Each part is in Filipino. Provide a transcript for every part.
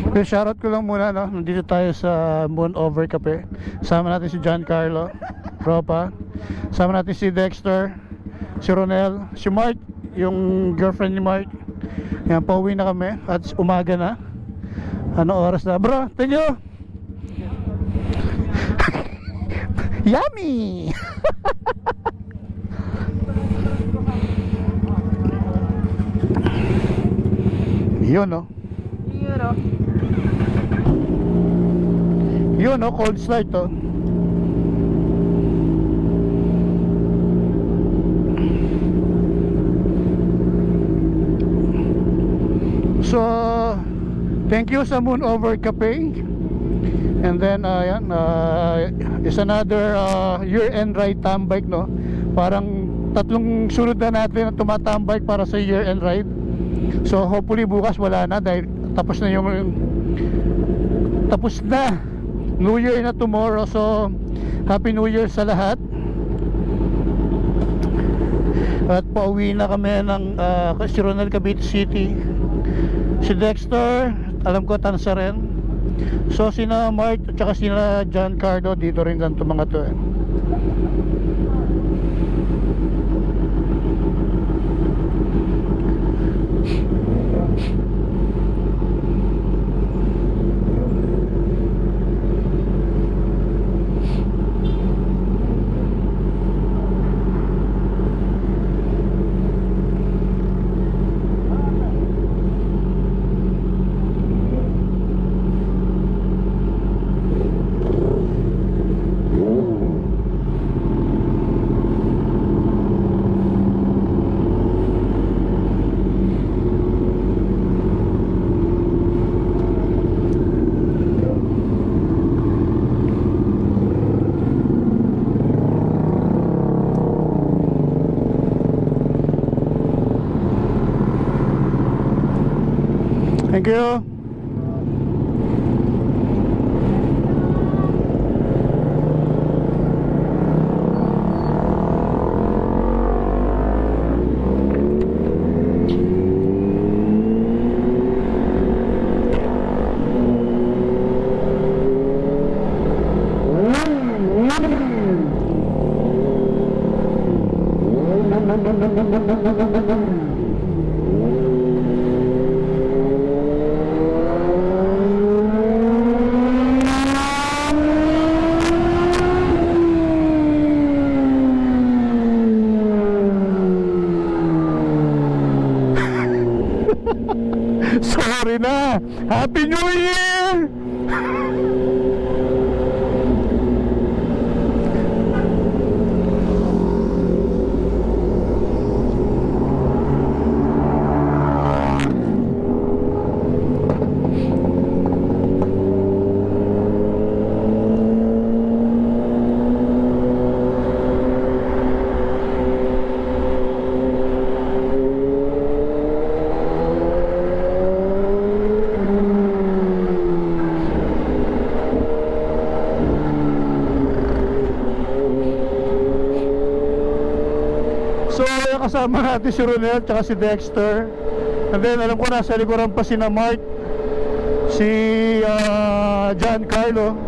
Okay, shoutout ko lang muna, no? Nandito tayo sa Moon Over Cafe. Sama natin si Giancarlo Tropa. Sama natin si Dexter, si Ronel, si Mark, yung girlfriend ni Mark. Yan, pauwi na kami at umaga na. Ano oras na? Bro, thank you! Yummy! Yun, no? Yun, no? Cold slide to. So, thank you sa Moon Over Cafe. And then, yan, is another year-end ride tambike, no? Parang tatlong sunod na natin na tumatambike para sa year-end ride. So, hopefully bukas wala na dahil tapos na New Year na tomorrow. So, Happy New Year sa lahat. At pauwi na kami ng si Ronel, Cavite City. Si Dexter, alam ko Tansa rin. So sina Mark at saka sina Giancarlo dito rin ganito mga to eh. Thank you. Sorry na. Happy New Year. So kasama natin si Ronel at si Dexter. And then alam ko nasa likuran pa si na Mark, si Giancarlo.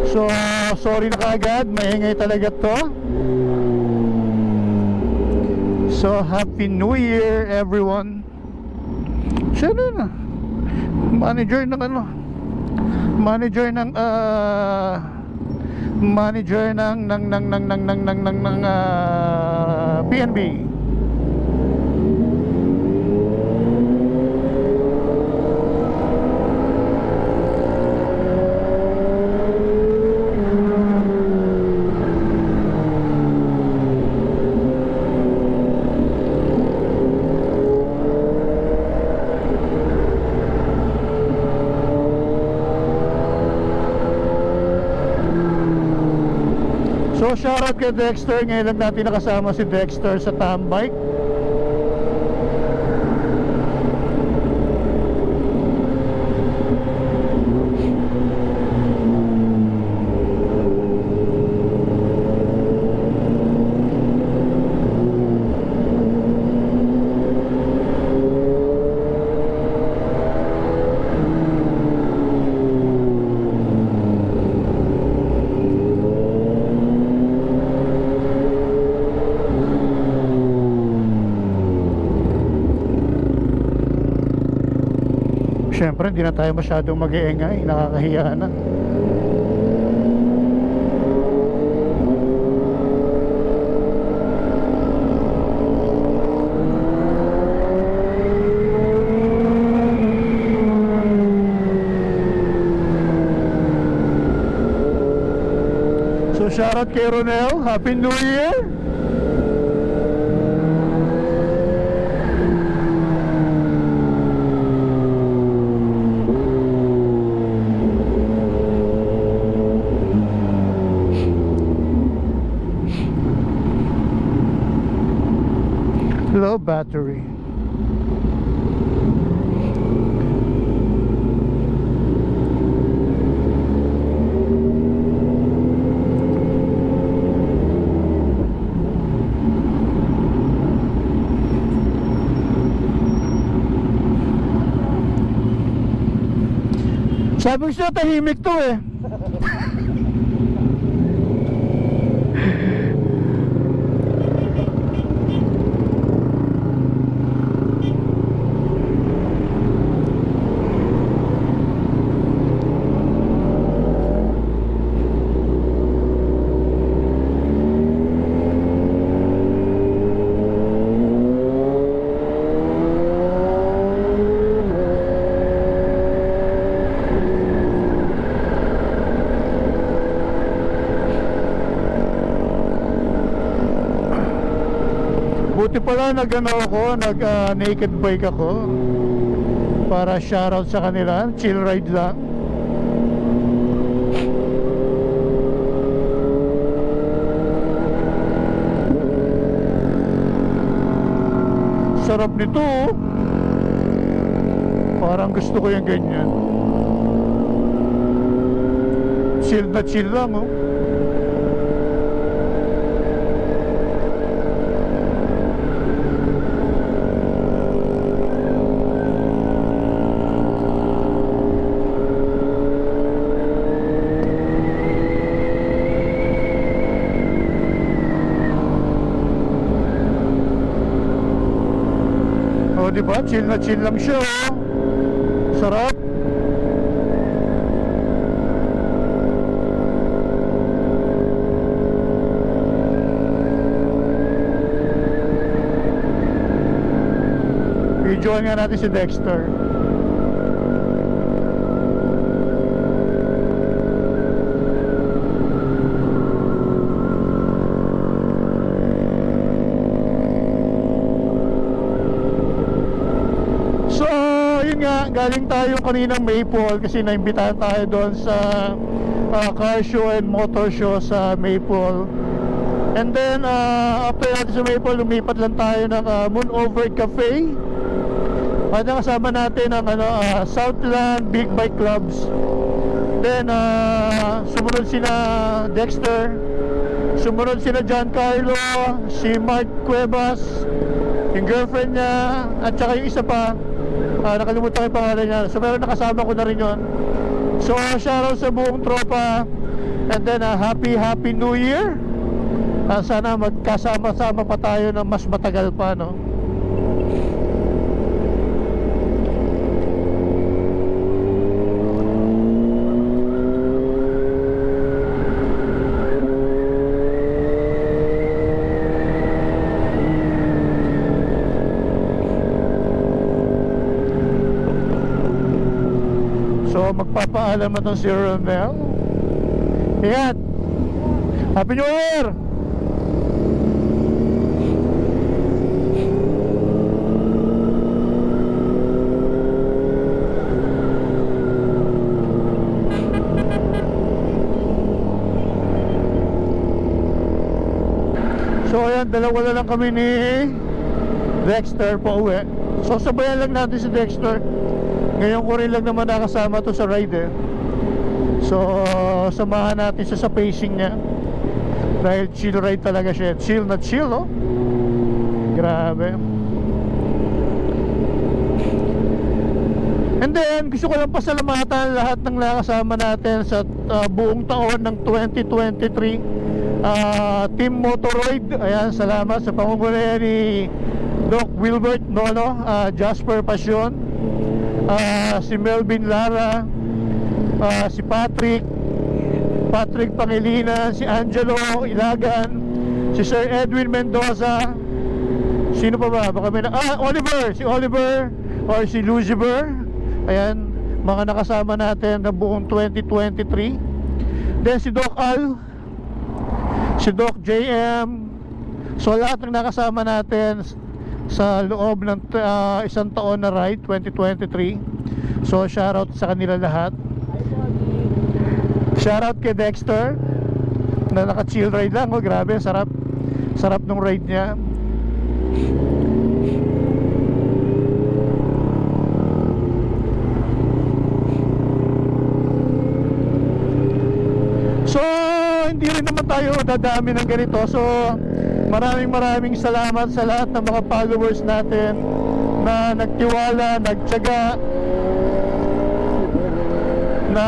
So sorry na kaagad, maingay talaga to. So Happy New Year everyone. Sino na? Manager ng ano? Manager ng PNB. So shoutout kay Dexter. Ngayon lang natin nakasama si Dexter sa tambike. Siyempre hindi na tayo masyadong mag-iingay, nakakahiya na. So shoutout kay Ronel, Happy New Year! Low battery. Sabi ko siya, tahimik to eh. Buti pala naked bike ako para shoutout sa kanila, chill ride lang. Sarap nito oh. Parang gusto ko yung ganyan. Chill na chill lang oh. Diba? Chill na chill lang siya oh. Sarap. I-join nga natin si Dexter. Galing tayo kaninang Maple kasi naimbitahan tayo doon sa car show and motor show sa Maple. And then after natin sa Maple, lumipat lang tayo ng Moonover Cafe. At kasama natin ang Southland Big Bike Clubs. Then sumunod sina Dexter, sumunod sina Giancarlo, si Mark Cuevas, yung girlfriend niya, at saka yung isa pa, nakalimutan ko yung pangalan niya. So meron nakasama ko na rin yun. So shoutout sa buong tropa. And then happy New Year. Sana magkasama-sama pa tayo ng mas matagal pa no. So magpapaalam na itong si Ronel. Ingat. Happy New Year. So ayan, dalawa na lang kami ni Dexter pa uwi. So sabayan lang natin si Dexter. Ngayon ko rin lang naman nakasama to sa ride eh. So samahan natin siya sa pacing niya. Dahil chill ride talaga siya. Chill na chill oh. Grabe. And then gusto ko lang pasalamatan lahat ng nakasama natin sa buong taon ng 2023. Team Motoroid. Ayan, salamat sa pangunguna ni Doc Wilbert Nono, Jasper Passion, si Melvin Lara, si Patrick Pangilinan, si Angelo Ilagan, si Sir Edwin Mendoza. Sino pa ba? Baka may Oliver, si Oliver or si Lucifer. Ayan, mga nakasama natin na buong 2023. Then si Doc Al, si Doc JM. So lahat ng nakasama natin sa loob ng isang taon na ride 2023. So shoutout sa kanila lahat. Shoutout kay Dexter na naka-chill ride lang. Oh, grabe, sarap. Sarap nung ride niya. So, hindi rin naman tayo dadami ng ganito. So, maraming salamat sa lahat ng mga followers natin na nagtiwala, nagtiyaga, na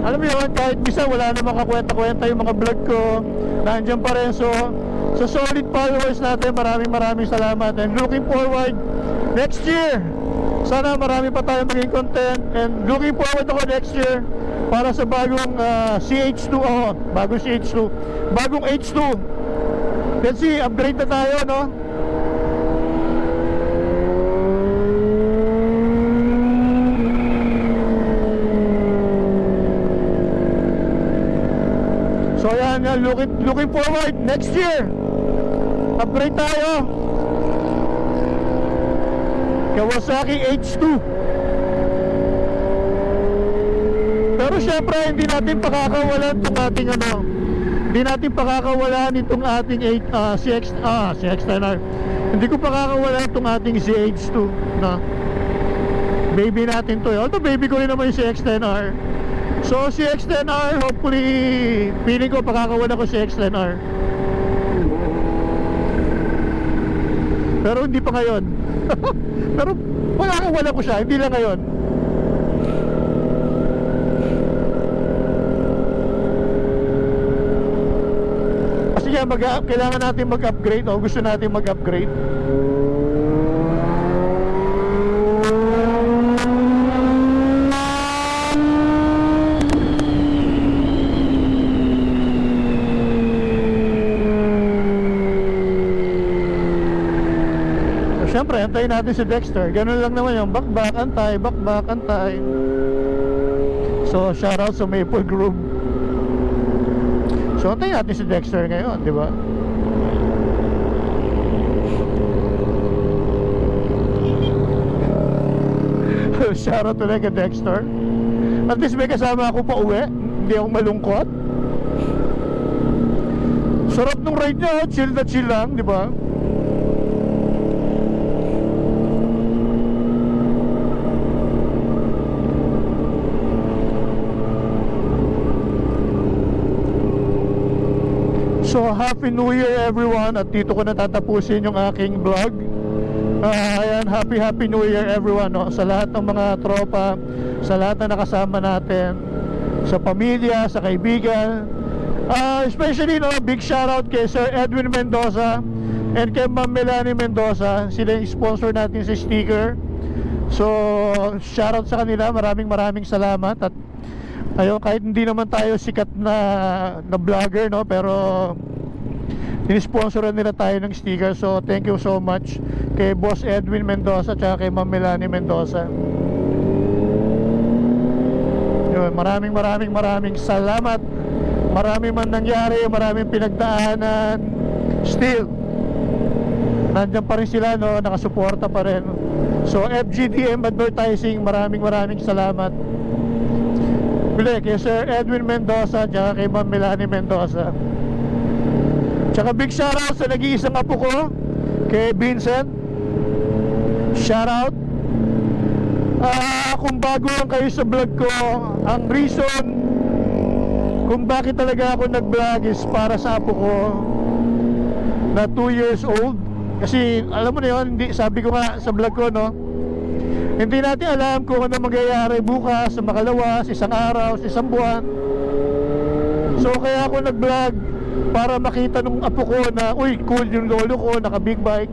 alam mo yun, kahit bisa wala namang kakwenta-kwenta yung mga vlog ko, nandiyan pa rin. So, sa solid followers natin, maraming salamat. And looking forward next year, sana marami pa tayong maging content. And looking forward ako next year para sa bagong CH2, bagong CH2, bagong H2. Let's see, upgrade na tayo, no? So yan, looking forward next year, upgrade tayo, Kawasaki H2. Pero syempre hindi natin pakakawalan itong ating hindi natin pakakawalan itong ating CX-10R. Hindi ko pakakawalan itong ating CH2 na baby natin to. Although baby ko rin naman yung CX-10R. So CX-10R, hopefully feeling ko pakakawalan ko CX-10R. Pero hindi pa ngayon. Pero pakakawalan ko siya, hindi lang ngayon. Kasi kailangan natin mag-upgrade, o gusto natin mag-upgrade. Siyempre, antayin natin si Dexter. Ganun lang naman yung back, antay, back, antay. So, shoutout sa Maple Grove. So, antayin natin si Dexter ngayon, di ba? Shoutout ulit kay Dexter. At least may kasama ako pa uwi. Hindi ako malungkot. Sarap nung ride niya, chill na chill lang, di ba? So Happy New Year everyone. At dito ko natatapusin yung aking vlog. Ayan, Happy New Year everyone, no? Sa lahat ng mga tropa, sa lahat na nakasama natin, sa pamilya, sa kaibigan, especially, no, big shoutout kay Sir Edwin Mendoza and kay Ma'am Melanie Mendoza. Sila yung sponsor natin sa sticker. So shoutout sa kanila. Maraming salamat. At ayun, kahit hindi naman tayo sikat na vlogger, no, pero in-sponsoran nila tayo ng sticker. So thank you so much kay Boss Edwin Mendoza at kay Ma'am Melanie Mendoza. Yun, maraming salamat. Marami man nangyari, maraming pinagdaanan, still nandiyan pa rin sila, no, nakasuporta pa rin. So FGDM Advertising, maraming salamat. Uli, kay Sir Edwin Mendoza at kay Ma'am Melanie Mendoza. Tsaka big shoutout sa nag-iisang apo ko, kay Vincent. Shoutout. Kung bago lang kayo sa vlog ko, ang reason kung bakit talaga ako nag-vlog is para sa apo ko na 2 years old. Kasi alam mo na yun, sabi ko nga sa vlog ko, no, hindi natin alam kung ano mangyayari bukas, sa makalawa, sa isang araw, sa isang buwan. So kaya ako nag-vlog para makita nung apo ko na, uy, cool yung lolo ko, naka big bike.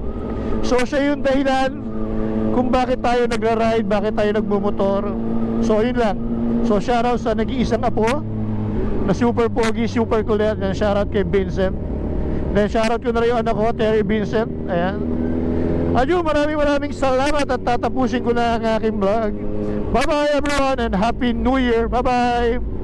So siya yung dahilan kung bakit tayo nagra-ride, bakit tayo nagmumotor. So yun lang. So shoutout sa nag-iisang apo na super pogi, super kulit. And shoutout kay Vincent. Then shoutout ko na rin yung anak ko, Terry Vincent. Ayan. Ayun, maraming salamat at tatapusin ko na ang aking vlog. Bye bye everyone and Happy New Year. Bye bye.